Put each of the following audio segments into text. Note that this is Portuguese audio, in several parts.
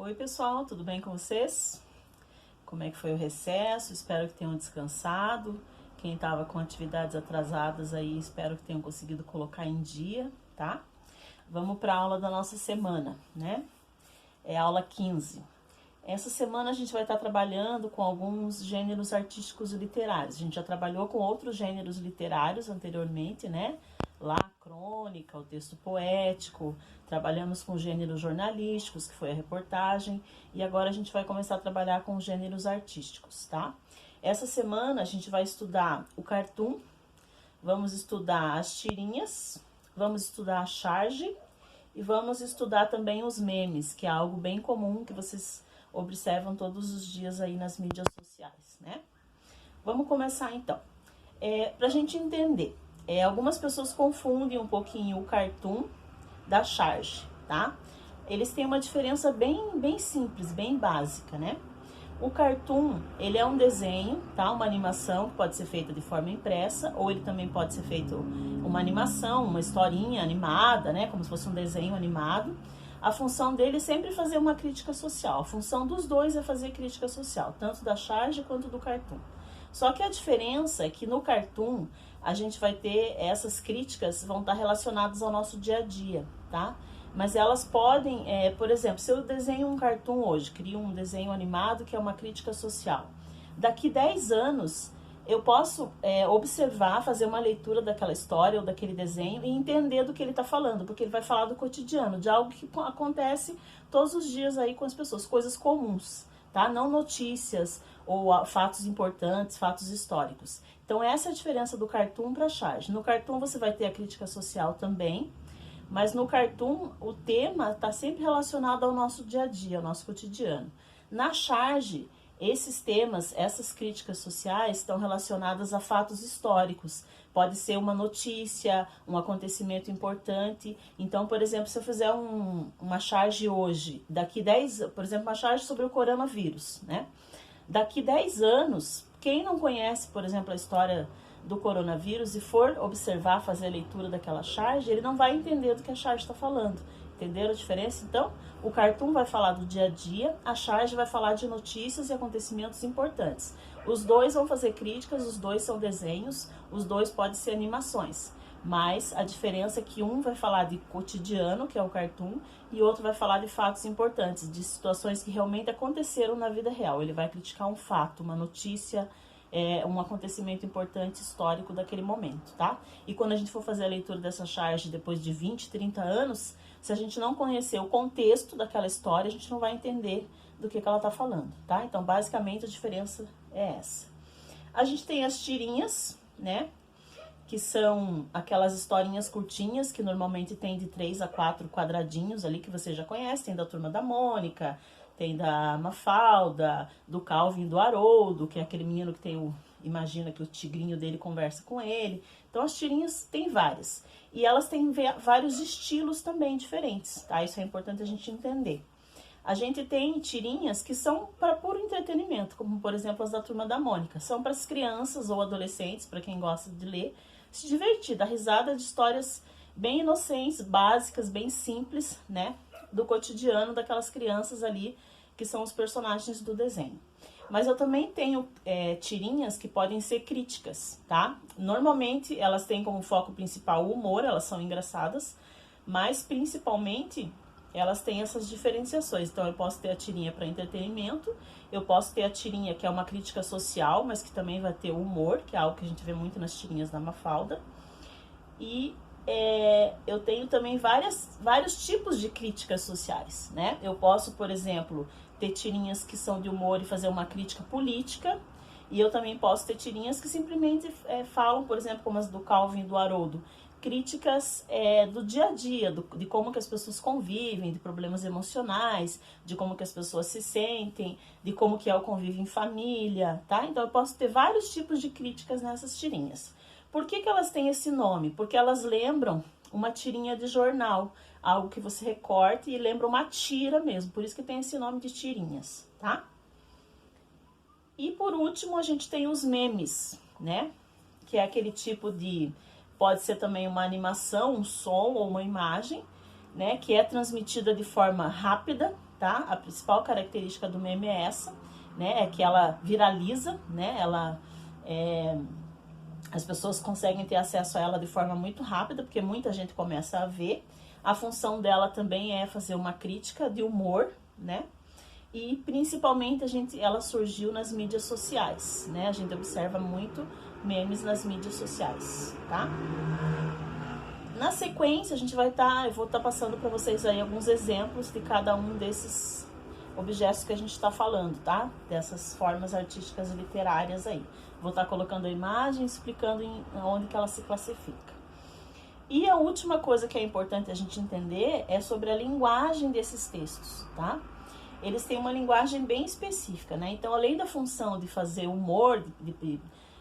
Oi pessoal, tudo bem com vocês? Como é que foi o recesso? Espero que tenham descansado. Quem estava com atividades atrasadas aí, espero que tenham conseguido colocar em dia, tá? Vamos para a aula da nossa semana, né? É a aula 15. Essa semana a gente vai estar trabalhando com alguns gêneros artísticos e literários. A gente já trabalhou com outros gêneros literários anteriormente, né? Lá a crônica, o texto poético, trabalhamos com gêneros jornalísticos, que foi a reportagem, e agora a gente vai começar a trabalhar com gêneros artísticos, tá? Essa semana a gente vai estudar o cartoon, vamos estudar as tirinhas, vamos estudar a charge e vamos estudar também os memes, que é algo bem comum que vocês observam todos os dias aí nas mídias sociais, né? Vamos começar então. Pra gente entender, algumas pessoas confundem um pouquinho o cartoon da charge, tá? Eles têm uma diferença bem simples, bem básica, né? O cartoon, ele é um desenho, tá? Uma animação que pode ser feita de forma impressa, ou ele também pode ser feito uma animação, uma historinha animada, né? Como se fosse um desenho animado. A função dele é sempre fazer uma crítica social. A função dos dois é fazer crítica social, tanto da charge quanto do cartoon. Só que a diferença é que no cartoon a gente vai ter essas críticas, vão estar relacionadas ao nosso dia a dia, tá? Mas elas podem, por exemplo, se eu desenho um cartoon hoje, crio um desenho animado que é uma crítica social, daqui 10 anos eu posso observar, fazer uma leitura daquela história ou daquele desenho e entender do que ele está falando, porque ele vai falar do cotidiano, de algo que acontece todos os dias aí com as pessoas, coisas comuns, tá? Não notícias ou fatos importantes, fatos históricos. Então essa é a diferença do cartoon para a charge. No cartoon você vai ter a crítica social também, mas no cartoon o tema está sempre relacionado ao nosso dia a dia, ao nosso cotidiano. Na charge, esses temas, essas críticas sociais estão relacionadas a fatos históricos. Pode ser uma notícia, um acontecimento importante. Então, por exemplo, se eu fizer uma charge hoje, daqui 10, por exemplo, uma charge sobre o coronavírus, né? Daqui 10 anos, quem não conhece, por exemplo, a história do coronavírus e for observar, fazer a leitura daquela charge, ele não vai entender do que a charge está falando. Entenderam a diferença? Então, o cartoon vai falar do dia a dia, a charge vai falar de notícias e acontecimentos importantes. Os dois vão fazer críticas, os dois são desenhos, os dois podem ser animações. Mas a diferença é que um vai falar de cotidiano, que é o cartoon, e outro vai falar de fatos importantes, de situações que realmente aconteceram na vida real. Ele vai criticar um fato, uma notícia, um acontecimento importante histórico daquele momento, tá? E quando a gente for fazer a leitura dessa charge depois de 20, 30 anos, se a gente não conhecer o contexto daquela história, a gente não vai entender do que ela tá falando, tá? Então, basicamente, a diferença é essa. A gente tem as tirinhas, né? Que são aquelas historinhas curtinhas, que normalmente tem de 3 a 4 quadradinhos ali, que você já conhece, tem da Turma da Mônica, tem da Mafalda, do Calvin e do Haroldo, que é aquele menino que tem imagina que o tigrinho dele conversa com ele. Então as tirinhas tem várias. E elas têm vários estilos também diferentes, tá? Isso é importante a gente entender. A gente tem tirinhas que são para puro entretenimento, como por exemplo as da Turma da Mônica. São para as crianças ou adolescentes, para quem gosta de ler, se divertir, dar risada de histórias bem inocentes, básicas, bem simples, né? Do cotidiano daquelas crianças ali, que são os personagens do desenho. Mas eu também tenho tirinhas que podem ser críticas, tá? Normalmente elas têm como foco principal o humor, elas são engraçadas, mas principalmente elas têm essas diferenciações. Então eu posso ter a tirinha para entretenimento, eu posso ter a tirinha que é uma crítica social, mas que também vai ter o humor, que é algo que a gente vê muito nas tirinhas da Mafalda. E eu tenho também vários tipos de críticas sociais, né? Eu posso, por exemplo, ter tirinhas que são de humor e fazer uma crítica política, e eu também posso ter tirinhas que simplesmente falam, por exemplo, como as do Calvin e do Haroldo, críticas do dia a dia, de como que as pessoas convivem, de problemas emocionais, de como que as pessoas se sentem, de como que é o convívio em família, tá? Então eu posso ter vários tipos de críticas nessas tirinhas. Por que elas têm esse nome? Porque elas lembram uma tirinha de jornal, algo que você recorta e lembra uma tira mesmo, por isso que tem esse nome de tirinhas, tá? E por último a gente tem os memes, né? Que é aquele tipo de... Pode ser também uma animação, um som ou uma imagem, né? Que é transmitida de forma rápida, tá? A principal característica do meme é essa, né? É que ela viraliza, né? As pessoas conseguem ter acesso a ela de forma muito rápida, porque muita gente começa a ver. A função dela também é fazer uma crítica de humor, né? E principalmente ela surgiu nas mídias sociais, né? A gente observa muito memes nas mídias sociais, tá? Na sequência, eu vou estar passando para vocês aí alguns exemplos de cada um desses objetos que a gente está falando, tá? Dessas formas artísticas e literárias aí. Vou estar colocando a imagem, explicando onde que ela se classifica. E a última coisa que é importante a gente entender é sobre a linguagem desses textos, tá? Eles têm uma linguagem bem específica, né? Então, além da função de fazer humor,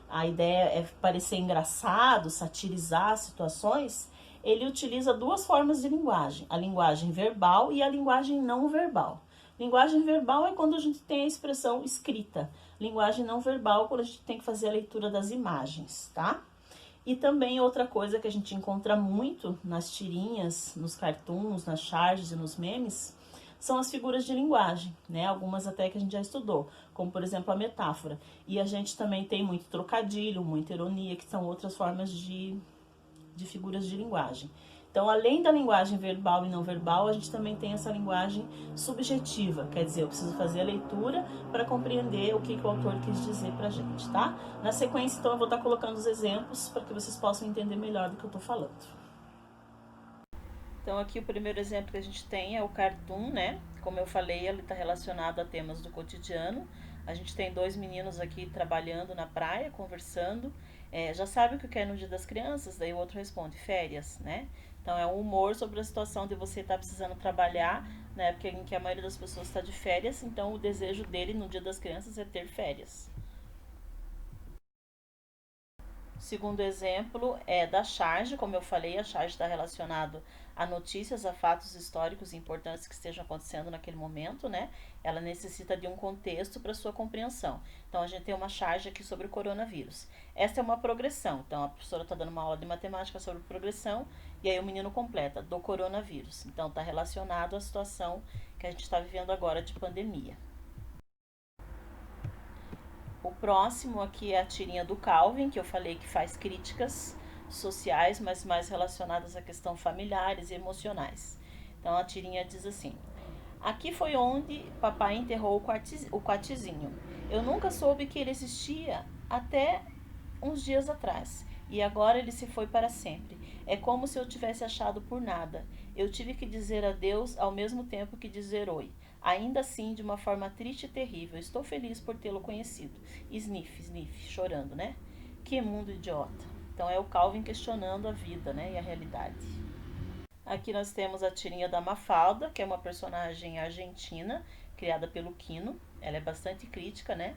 a ideia é parecer engraçado, satirizar situações, ele utiliza duas formas de linguagem, a linguagem verbal e a linguagem não verbal. Linguagem verbal é quando a gente tem a expressão escrita. Linguagem não verbal, quando a gente tem que fazer a leitura das imagens, tá? E também outra coisa que a gente encontra muito nas tirinhas, nos cartoons, nas charges e nos memes, são as figuras de linguagem, né? Algumas até que a gente já estudou, como por exemplo a metáfora. E a gente também tem muito trocadilho, muita ironia, que são outras formas de figuras de linguagem. Então, além da linguagem verbal e não verbal, a gente também tem essa linguagem subjetiva, quer dizer, eu preciso fazer a leitura para compreender o que o autor quis dizer pra gente, tá? Na sequência, então, eu vou estar colocando os exemplos para que vocês possam entender melhor do que eu tô falando. Então, aqui o primeiro exemplo que a gente tem é o cartoon, né? Como eu falei, ele está relacionado a temas do cotidiano. A gente tem dois meninos aqui trabalhando na praia, conversando. Já sabe o que quer no Dia das Crianças? Daí o outro responde, férias, né? Então, é um humor sobre a situação de você estar precisando trabalhar na época em que a maioria das pessoas está de férias. Então, o desejo dele no Dia das Crianças é ter férias. O segundo exemplo é da charge, como eu falei, a charge está relacionado a notícias, a fatos históricos importantes que estejam acontecendo naquele momento, né? Ela necessita de um contexto para sua compreensão. Então, a gente tem uma charge aqui sobre o coronavírus. Esta é uma progressão. Então, a professora está dando uma aula de matemática sobre progressão e aí o menino completa, do coronavírus. Então, está relacionado à situação que a gente está vivendo agora de pandemia. O próximo aqui é a tirinha do Calvin, que eu falei que faz críticas sociais, mas mais relacionadas à questão familiares e emocionais. Então a tirinha diz assim: aqui foi onde papai enterrou o quatizinho. Eu nunca soube que ele existia até uns dias atrás. E agora ele se foi para sempre. É como se eu tivesse achado por nada. Eu tive que dizer adeus ao mesmo tempo que dizer oi. Ainda assim, de uma forma triste e terrível. Estou feliz por tê-lo conhecido. Sniff, sniff, chorando, né? Que mundo idiota. Então é o Calvin questionando a vida, né? E a realidade. Aqui nós temos a tirinha da Mafalda, que é uma personagem argentina, criada pelo Quino. Ela é bastante crítica, né?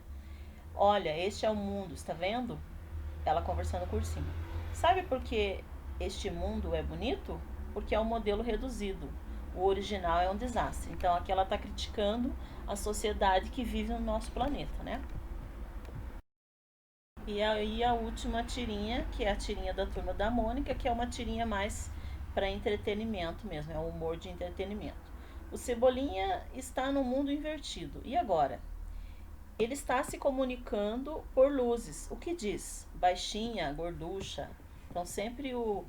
Olha, este é o mundo, está vendo? Ela conversando por cima. Sabe por que este mundo é bonito? Porque é um modelo reduzido. O original é um desastre. Então aqui ela está criticando a sociedade que vive no nosso planeta, né? E aí a última tirinha, que é a tirinha da Turma da Mônica, que é uma tirinha mais para entretenimento mesmo, é um humor de entretenimento. O Cebolinha está no mundo invertido. E agora? Ele está se comunicando por luzes. O que diz? Baixinha, gorducha. Então sempre o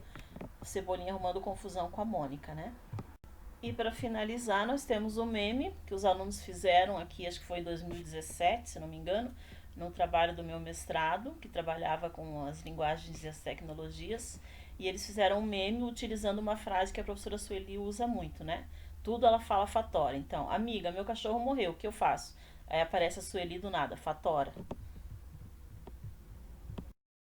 Cebolinha arrumando confusão com a Mônica, né? E para finalizar, nós temos o meme que os alunos fizeram aqui, acho que foi em 2017, se não me engano, no trabalho do meu mestrado, que trabalhava com as linguagens e as tecnologias. E eles fizeram um meme utilizando uma frase que a professora Sueli usa muito, né? Tudo ela fala fatora. Então, amiga, meu cachorro morreu, o que eu faço? Aí aparece a Sueli do nada, fatora.